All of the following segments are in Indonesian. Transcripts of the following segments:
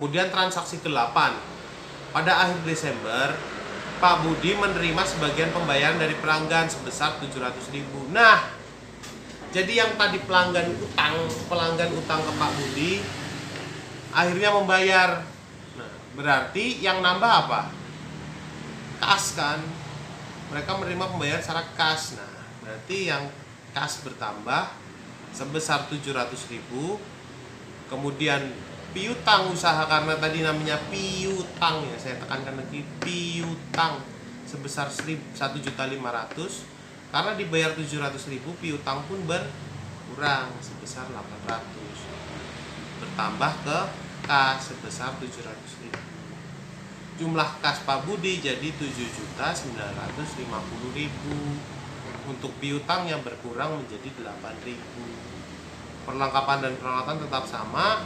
Kemudian transaksi ke-8. Pada akhir Desember, Pak Budi menerima sebagian pembayaran dari pelanggan sebesar 700.000. Nah, jadi yang tadi pelanggan utang ke Pak Budi akhirnya membayar. Nah, berarti yang nambah apa? Kas kan? Mereka menerima pembayaran secara kas. Nah, berarti yang kas bertambah sebesar 700.000. Kemudian piutang usaha, karena tadi namanya piutang ya, saya tekankan lagi, piutang sebesar 1.500.000. Karena dibayar 700.000, piutang pun berkurang sebesar 800. Bertambah ke kas sebesar 700.000. Jumlah kas Pak Budi jadi 7.950.000. Untuk piutang yang berkurang menjadi 8.000. Perlengkapan dan peralatan tetap sama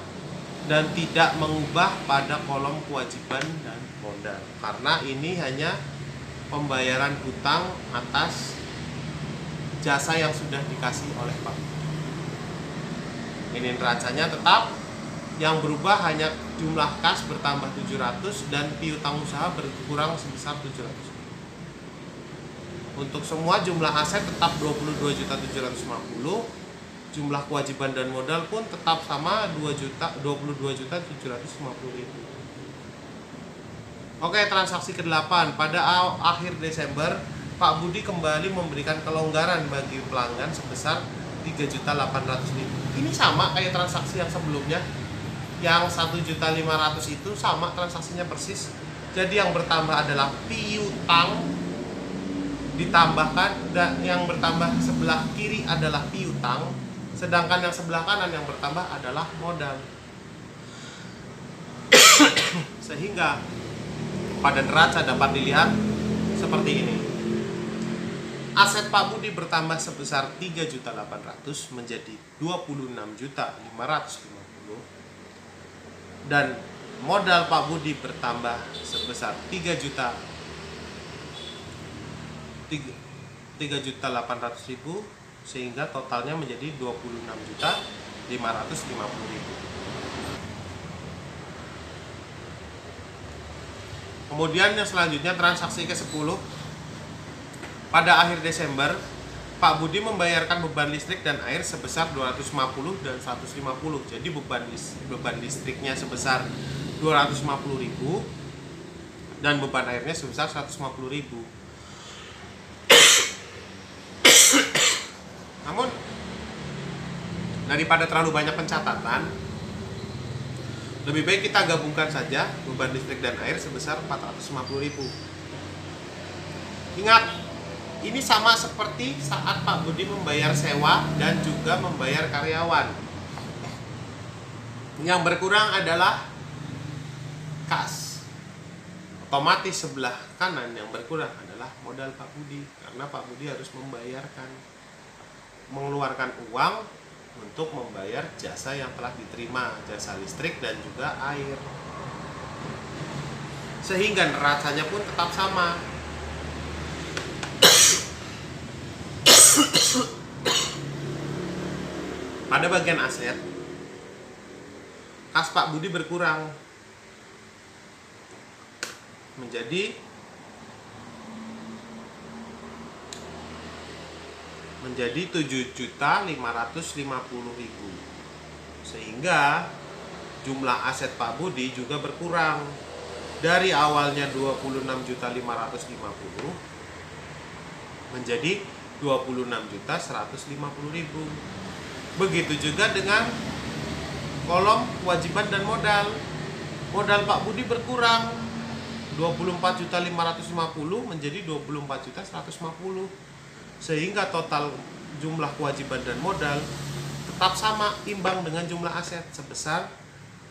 dan tidak mengubah pada kolom kewajiban dan modal, karena ini hanya pembayaran hutang atas jasa yang sudah dikasih oleh Pak. Ini neracanya tetap, yang berubah hanya jumlah kas bertambah 700 dan piutang usaha berkurang sebesar 700. Untuk semua jumlah aset tetap 22.750.000. Jumlah kewajiban dan modal pun tetap sama 22.750.000. Oke, transaksi ke-8. Pada akhir Desember, Pak Budi kembali memberikan kelonggaran bagi pelanggan sebesar 3.800.000. Ini sama kayak transaksi yang sebelumnya. Yang 1.500.000 itu sama transaksinya persis. Jadi yang bertambah adalah piutang, ditambahkan, dan yang bertambah sebelah kiri adalah piutang. Sedangkan yang sebelah kanan yang bertambah adalah modal. Sehingga pada neraca dapat dilihat seperti ini. Aset Pak Budi bertambah sebesar 3.800.000 menjadi 26.550.000. Dan modal Pak Budi bertambah sebesar 3.800.000 sehingga totalnya menjadi 26.550.000. Kemudian yang selanjutnya transaksi ke-10. Pada akhir Desember, Pak Budi membayarkan beban listrik dan air sebesar 250 dan 150. Jadi beban listriknya sebesar 250.000 dan beban airnya sebesar 150.000. Namun daripada terlalu banyak pencatatan, lebih baik kita gabungkan saja beban listrik dan air sebesar 450.000. Ingat, ini sama seperti saat Pak Budi membayar sewa dan juga membayar karyawan. Yang berkurang adalah kas. Otomatis sebelah kanan yang berkurang adalah modal Pak Budi, karena Pak Budi harus mengeluarkan uang untuk membayar jasa yang telah diterima, jasa listrik dan juga air. Sehingga neracanya pun tetap sama. Pada bagian aset, kas Pak Budi berkurang menjadi 7.550.000. Sehingga jumlah aset Pak Budi juga berkurang dari awalnya 26.550.000 menjadi 26.150.000. Begitu juga dengan kolom kewajiban dan modal. Modal Pak Budi berkurang 24.550.000 menjadi 24.150.000. Sehingga total jumlah kewajiban dan modal tetap sama, imbang dengan jumlah aset sebesar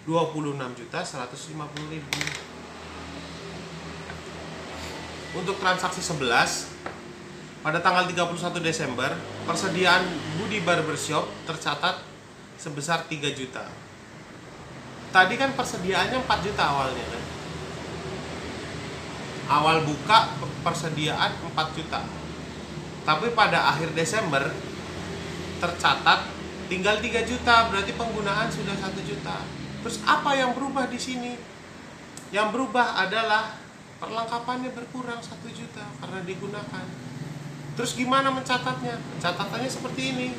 26.150.000. Untuk transaksi 11, pada tanggal 31 Desember, persediaan Budi Barbershop tercatat sebesar 3 juta. Tadi kan persediaannya 4 juta awalnya kan. Awal buka persediaan 4 juta. Tapi pada akhir Desember tercatat tinggal 3 juta, berarti penggunaan sudah 1 juta. Terus apa yang berubah di sini? Yang berubah adalah perlengkapannya berkurang 1 juta karena digunakan. Terus gimana mencatatnya? Catatannya seperti ini.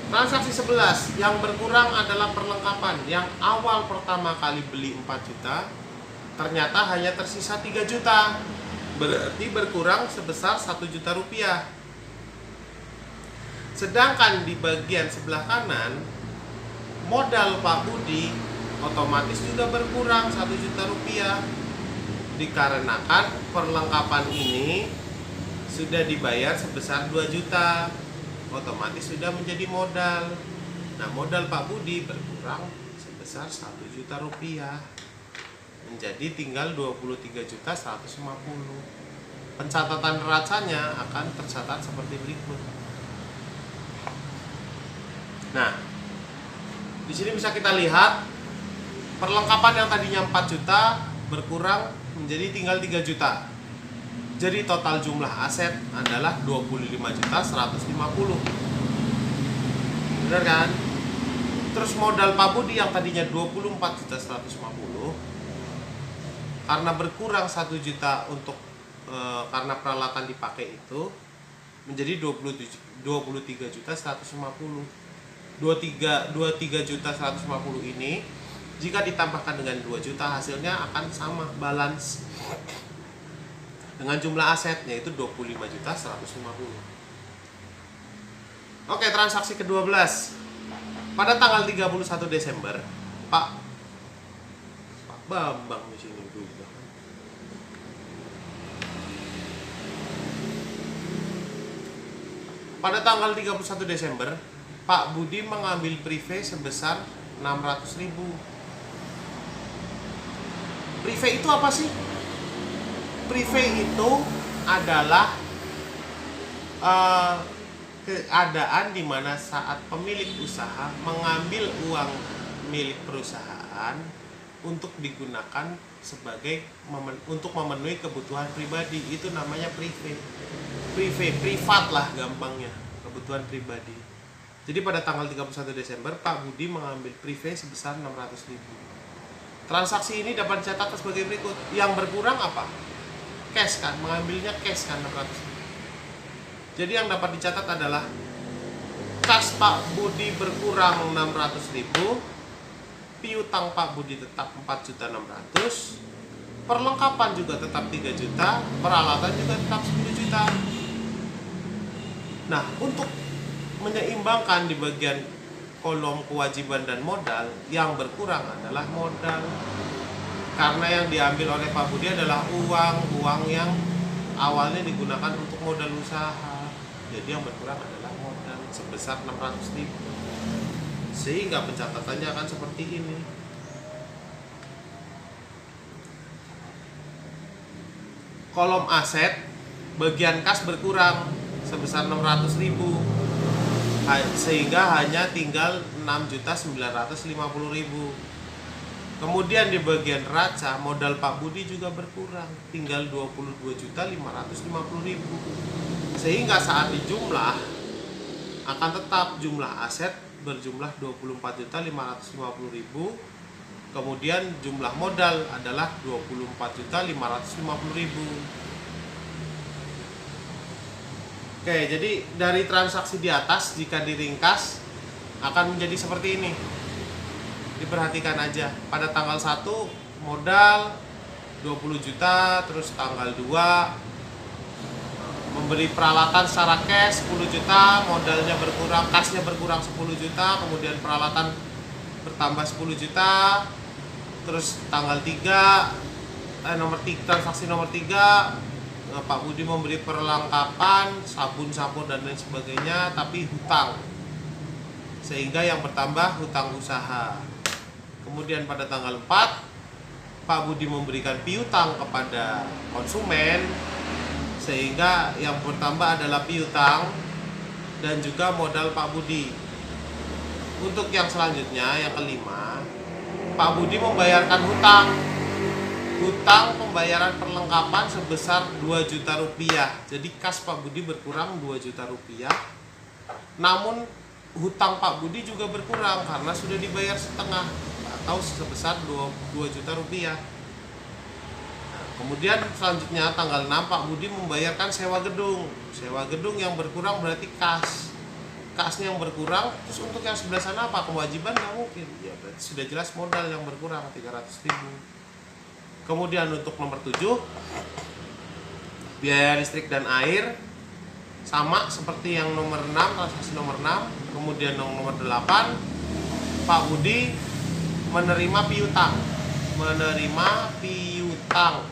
Transaksi 11 yang berkurang adalah perlengkapan. Yang awal pertama kali beli 4 juta, ternyata hanya tersisa 3 juta. Berarti berkurang sebesar 1 juta rupiah. Sedangkan di bagian sebelah kanan, modal Pak Budi otomatis juga berkurang 1 juta rupiah. Dikarenakan perlengkapan ini sudah dibayar sebesar 2 juta, otomatis sudah menjadi modal. Nah, modal Pak Budi berkurang sebesar 1 juta rupiah, menjadi tinggal 23.150. Pencatatan neracanya akan tercatat seperti berikut. Nah, di sini bisa kita lihat perlengkapan yang tadinya 4 juta berkurang menjadi tinggal 3 juta. Jadi total jumlah aset adalah 25.150. Benar kan? Terus modal Pak Budi yang tadinya 24.150 karena berkurang 1 juta untuk karena peralatan dipakai itu menjadi 23.150. 23.150 ini jika ditambahkan dengan 2 juta hasilnya akan sama, balance dengan jumlah aset, yaitu 25.150. Oke, transaksi ke-12. Pada tanggal 31 Desember, Pak Bambang di sini juga. Pada tanggal 31 Desember, Pak Budi mengambil prive sebesar 600.000. Prive itu apa sih? Prive itu adalah keadaan di mana saat pemilik usaha mengambil uang milik perusahaan untuk digunakan sebagai untuk memenuhi kebutuhan pribadi. Itu namanya prive. Privat lah gampangnya, kebutuhan pribadi. Jadi pada tanggal 31 Desember Pak Budi mengambil prive sebesar 600.000. Transaksi ini dapat dicatat sebagai berikut. Yang berkurang apa? Cash kan, mengambilnya cash kan 600.000. Jadi yang dapat dicatat adalah kas Pak Budi berkurang 600.000, piutang Pak Budi tetap 4.600.000, perlengkapan juga tetap 3 juta, peralatan juga tetap 10 juta. Nah, untuk menyeimbangkan di bagian kolom kewajiban dan modal, yang berkurang adalah modal. Karena yang diambil oleh Pak Budi adalah uang yang awalnya digunakan untuk modal usaha. Jadi yang berkurang adalah modal sebesar 600.000. Sehingga pencatatannya akan seperti ini. Kolom aset, bagian kas berkurang sebesar 600.000. Sehingga hanya tinggal 6.950.000. Kemudian di bagian neraca, modal Pak Budi juga berkurang, tinggal 22.550.000. Sehingga saat dijumlah akan tetap jumlah aset berjumlah 24.550.000. Kemudian jumlah modal adalah 24.550.000. Oke, jadi dari transaksi di atas jika diringkas akan menjadi seperti ini. Diperhatikan aja, pada tanggal 1 modal 20 juta, terus tanggal 2 membeli peralatan secara cash 10 juta, modalnya berkurang, kasnya berkurang 10 juta, kemudian peralatan bertambah 10 juta. Terus tanggal 3 transaksi nomor 3 Pak Budi memberi perlengkapan, sabun dan lain sebagainya, tapi hutang, sehingga yang bertambah hutang usaha. Kemudian pada tanggal 4 Pak Budi memberikan piutang kepada konsumen, sehingga yang bertambah adalah piutang dan juga modal Pak Budi. Untuk yang selanjutnya, yang kelima, Pak Budi membayarkan hutang pembayaran perlengkapan sebesar 2 juta rupiah. Jadi kas Pak Budi berkurang 2 juta rupiah. Namun hutang Pak Budi juga berkurang karena sudah dibayar setengah atau sebesar 2 juta rupiah. Nah, kemudian selanjutnya tanggal 6 Pak Budi membayarkan sewa gedung. Sewa gedung yang berkurang berarti kas. Kasnya yang berkurang, terus untuk yang sebelah sana apa? Kewajiban nggak mungkin. Ya berarti sudah jelas modal yang berkurang 300.000. Kemudian untuk nomor 7, biaya listrik dan air sama seperti yang nomor 6, transaksi nomor 6. Kemudian nomor 8, Pak Budi menerima piutang.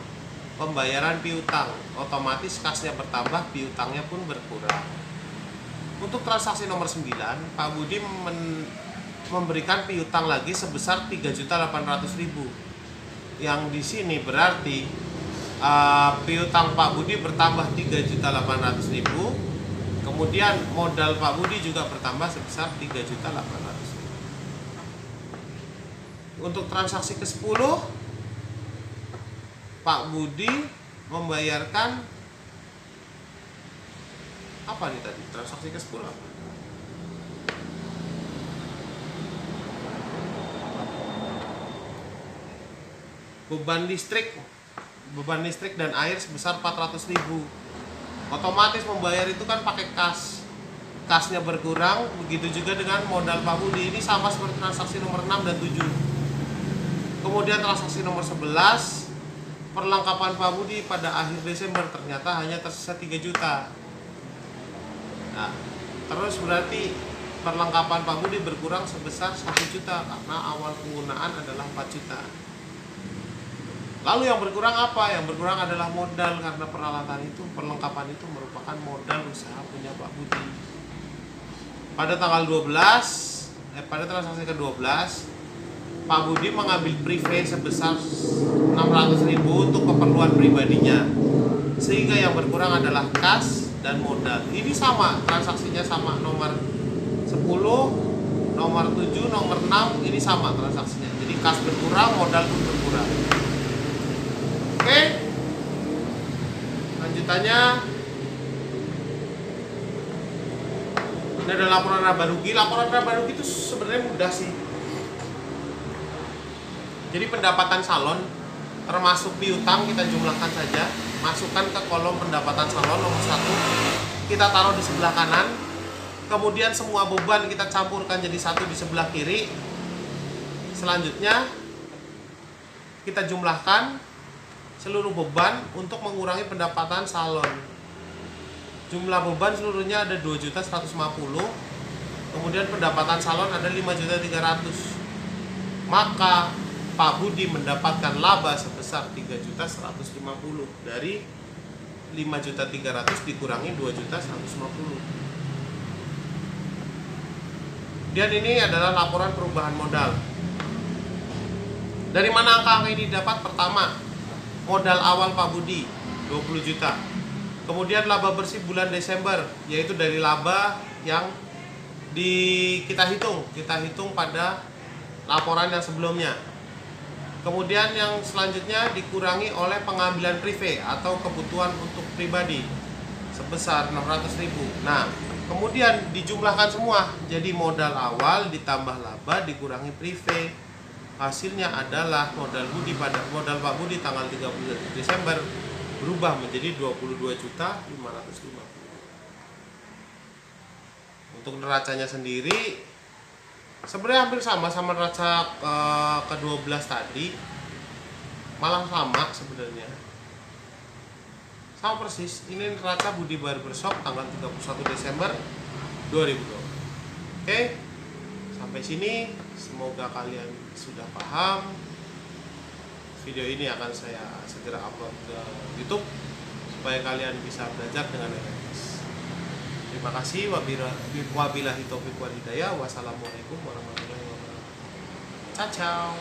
Pembayaran piutang. Otomatis kasnya bertambah, piutangnya pun berkurang. Untuk transaksi nomor 9, Pak Budi memberikan piutang lagi sebesar 3.800.000. Yang di sini berarti piutang Pak Budi bertambah 3.800.000. Kemudian modal Pak Budi juga bertambah sebesar 3.800.000. Untuk transaksi ke-10, Pak Budi membayarkan apa nih tadi? Transaksi ke-10 apa? Beban listrik dan air sebesar 400.000. Otomatis membayar itu kan pakai kas. Kasnya berkurang, begitu juga dengan modal Pak Budi. Ini sama seperti transaksi nomor 6 dan 7. Kemudian transaksi nomor 11, perlengkapan Pak Budi pada akhir Desember ternyata hanya tersisa 3 juta. Nah, terus berarti perlengkapan Pak Budi berkurang sebesar 1 juta karena awal penggunaan adalah 4 juta. Lalu yang berkurang apa? Yang berkurang adalah modal karena perlengkapan itu merupakan modal usaha punya Pak Budi. Pada tanggal 12, pada transaksi ke-12, Pak Budi mengambil prepay sebesar 600.000 untuk keperluan pribadinya. Sehingga yang berkurang adalah kas dan modal. Ini sama, transaksinya sama, nomor 10, nomor 7, nomor 6 ini sama transaksinya. Jadi kas berkurang, modal pun berkurang. Oke. Lanjutannya, ini ada laporan laba rugi. Laporan laba rugi itu sebenarnya mudah sih. Jadi pendapatan salon termasuk piutang kita jumlahkan saja. Masukkan ke kolom pendapatan salon nomor 1, kita taruh di sebelah kanan. Kemudian semua beban kita campurkan jadi satu di sebelah kiri. Selanjutnya kita jumlahkan seluruh beban untuk mengurangi pendapatan salon. Jumlah beban seluruhnya ada 2.150.000. Kemudian pendapatan salon ada 5.300.000. Maka Pak Budi mendapatkan laba sebesar 3.150.000 dari 5.300.000 dikurangi 2.150.000. Dan ini adalah laporan perubahan modal. Dari mana angka ini didapat? Pertama, modal awal Pak Budi 20 juta. Kemudian laba bersih bulan Desember, yaitu dari laba yang kita hitung pada laporan yang sebelumnya. Kemudian yang selanjutnya dikurangi oleh pengambilan privé atau kebutuhan untuk pribadi sebesar 600.000. Nah, kemudian dijumlahkan semua jadi modal awal ditambah laba dikurangi privé. Hasilnya adalah modal Pak Budi tanggal 30 Desember berubah menjadi 22.550.000. Untuk neracanya sendiri sebenarnya hampir sama neraca ke-12 tadi, malah sama sebenarnya, sama persis. Ini neraca Budi Barbershop tanggal 31 Desember 2020. Oke, sampai sini semoga kalian sudah paham. Video ini akan saya segera upload ke YouTube supaya kalian bisa belajar dengan efektif. Terima kasih. Wabillahi taufiq wal hidayah. Wassalamualaikum warahmatullahi wabarakatuh. Ciao.